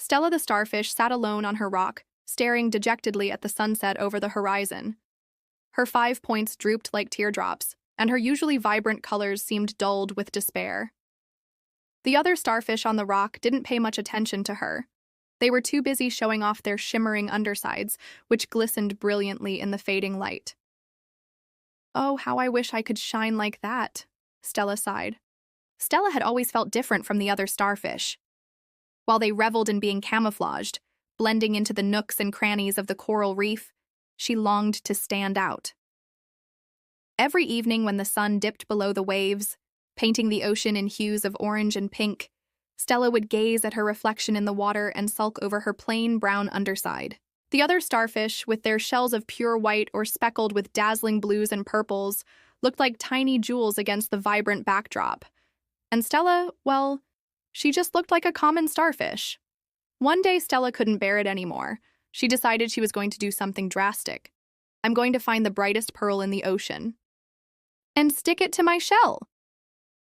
Stella the starfish sat alone on her rock, staring dejectedly at the sunset over the horizon. Her 5 points drooped like teardrops, and her usually vibrant colors seemed dulled with despair. The other starfish on the rock didn't pay much attention to her. They were too busy showing off their shimmering undersides, which glistened brilliantly in the fading light. "Oh, how I wish I could shine like that," Stella sighed. Stella had always felt different from the other starfish. While they reveled in being camouflaged, blending into the nooks and crannies of the coral reef, she longed to stand out. Every evening when the sun dipped below the waves, painting the ocean in hues of orange and pink, Stella would gaze at her reflection in the water and sulk over her plain brown underside. The other starfish, with their shells of pure white or speckled with dazzling blues and purples, looked like tiny jewels against the vibrant backdrop. And Stella, well, she just looked like a common starfish. One day Stella couldn't bear it anymore. She decided she was going to do something drastic. "I'm going to find the brightest pearl in the ocean and stick it to my shell,"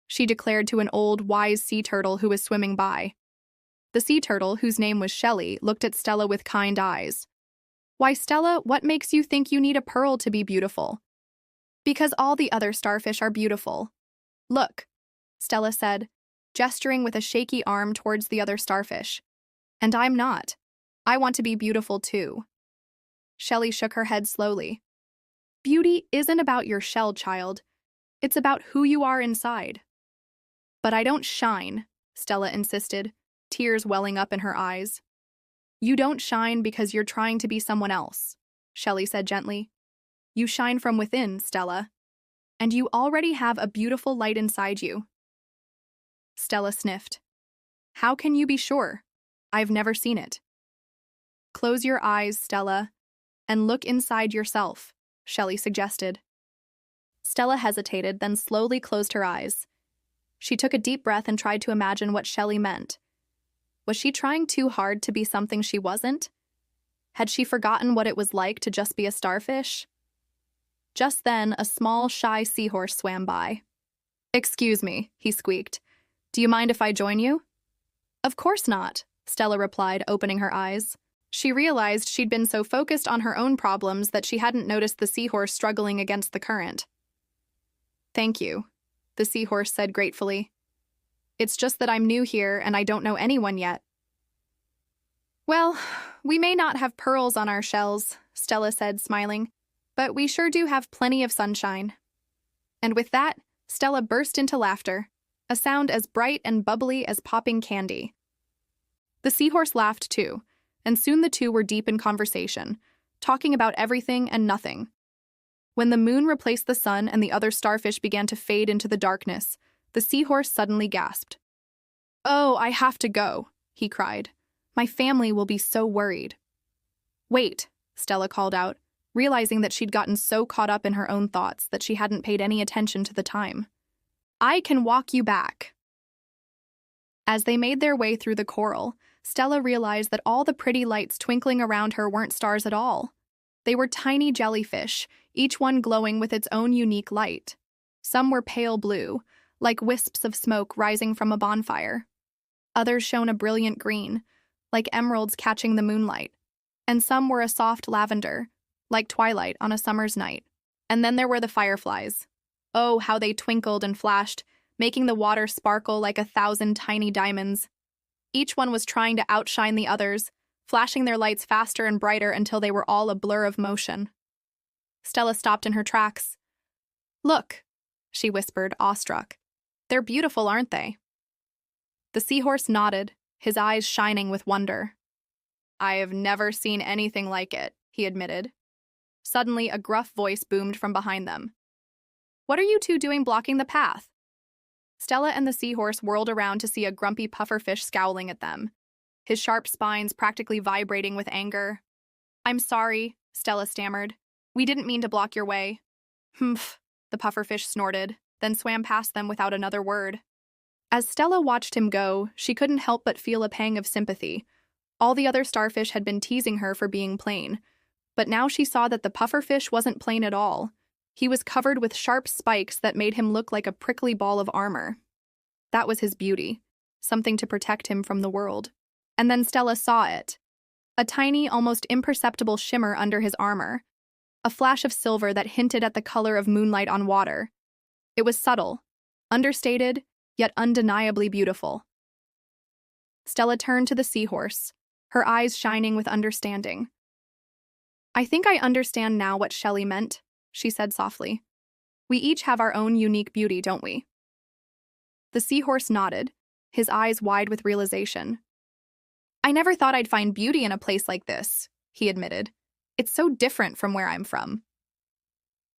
she declared to an old, wise sea turtle who was swimming by. The sea turtle, whose name was Shelley, looked at Stella with kind eyes. "Why, Stella, what makes you think you need a pearl to be beautiful?" "Because all the other starfish are beautiful. Look," Stella said, gesturing with a shaky arm towards the other starfish. "And I'm not. I want to be beautiful too." Shelley shook her head slowly. "Beauty isn't about your shell, child. It's about who you are inside." "But I don't shine," Stella insisted, tears welling up in her eyes. "You don't shine because you're trying to be someone else," Shelley said gently. "You shine from within, Stella. And you already have a beautiful light inside you." Stella sniffed. "How can you be sure? I've never seen it." "Close your eyes, Stella, and look inside yourself," Shelley suggested. Stella hesitated, then slowly closed her eyes. She took a deep breath and tried to imagine what Shelley meant. Was she trying too hard to be something she wasn't? Had she forgotten what it was like to just be a starfish? Just then, a small, shy seahorse swam by. "Excuse me," he squeaked. "Do you mind if I join you?" "Of course not," Stella replied, opening her eyes. She realized she'd been so focused on her own problems that she hadn't noticed the seahorse struggling against the current. "Thank you," the seahorse said gratefully. "It's just that I'm new here and I don't know anyone yet." "Well, we may not have pearls on our shells," Stella said, smiling, "but we sure do have plenty of sunshine." And with that, Stella burst into laughter, a sound as bright and bubbly as popping candy. The seahorse laughed too, and soon the two were deep in conversation, talking about everything and nothing. When the moon replaced the sun and the other starfish began to fade into the darkness, the seahorse suddenly gasped. "Oh, I have to go," he cried. "My family will be so worried." "Wait," Stella called out, realizing that she'd gotten so caught up in her own thoughts that she hadn't paid any attention to the time. "I can walk you back." As they made their way through the coral, Stella realized that all the pretty lights twinkling around her weren't stars at all. They were tiny jellyfish, each one glowing with its own unique light. Some were pale blue, like wisps of smoke rising from a bonfire. Others shone a brilliant green, like emeralds catching the moonlight. And some were a soft lavender, like twilight on a summer's night. And then there were the fireflies. Oh, how they twinkled and flashed, making the water sparkle like 1,000 tiny diamonds. Each one was trying to outshine the others, flashing their lights faster and brighter until they were all a blur of motion. Stella stopped in her tracks. "Look," she whispered, awestruck. "They're beautiful, aren't they?" The seahorse nodded, his eyes shining with wonder. "I have never seen anything like it," he admitted. Suddenly, a gruff voice boomed from behind them. "What are you two doing blocking the path?" Stella and the seahorse whirled around to see a grumpy pufferfish scowling at them, his sharp spines practically vibrating with anger. "I'm sorry," Stella stammered. "We didn't mean to block your way." "Humph," the pufferfish snorted, then swam past them without another word. As Stella watched him go, she couldn't help but feel a pang of sympathy. All the other starfish had been teasing her for being plain, but now she saw that the pufferfish wasn't plain at all. He was covered with sharp spikes that made him look like a prickly ball of armor. That was his beauty, something to protect him from the world. And then Stella saw it. A tiny, almost imperceptible shimmer under his armor. A flash of silver that hinted at the color of moonlight on water. It was subtle, understated, yet undeniably beautiful. Stella turned to the seahorse, her eyes shining with understanding. "I think I understand now what Shelley meant," she said softly. "We each have our own unique beauty, don't we?" The seahorse nodded, his eyes wide with realization. "I never thought I'd find beauty in a place like this," he admitted. "It's so different from where I'm from."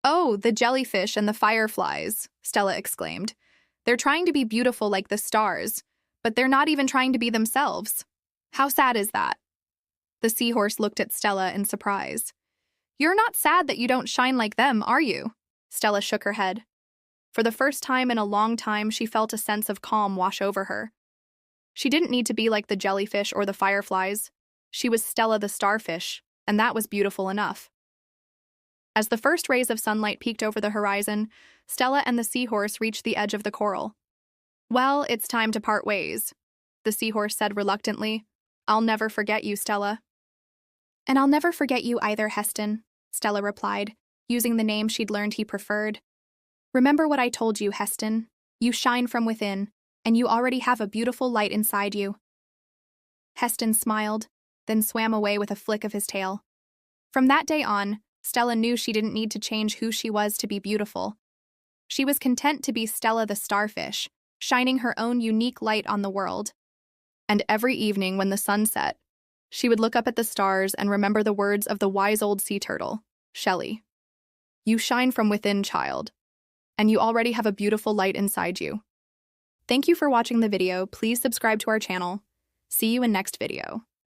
"Oh, the jellyfish and the fireflies," Stella exclaimed. "They're trying to be beautiful like the stars, but they're not even trying to be themselves. How sad is that?" The seahorse looked at Stella in surprise. "You're not sad that you don't shine like them, are you?" Stella shook her head. For the first time in a long time, she felt a sense of calm wash over her. She didn't need to be like the jellyfish or the fireflies. She was Stella the starfish, and that was beautiful enough. As the first rays of sunlight peeked over the horizon, Stella and the seahorse reached the edge of the coral. "Well, it's time to part ways," the seahorse said reluctantly. "I'll never forget you, Stella." "And I'll never forget you either, Heston," Stella replied, using the name she'd learned he preferred. "Remember what I told you, Heston. You shine from within, and you already have a beautiful light inside you." Heston smiled, then swam away with a flick of his tail. From that day on, Stella knew she didn't need to change who she was to be beautiful. She was content to be Stella the starfish, shining her own unique light on the world. And every evening when the sun set, she would look up at the stars and remember the words of the wise old sea turtle, Shelley. "You shine from within, child, and you already have a beautiful light inside you." Thank you for watching the video. Please subscribe to our channel. See you in next video.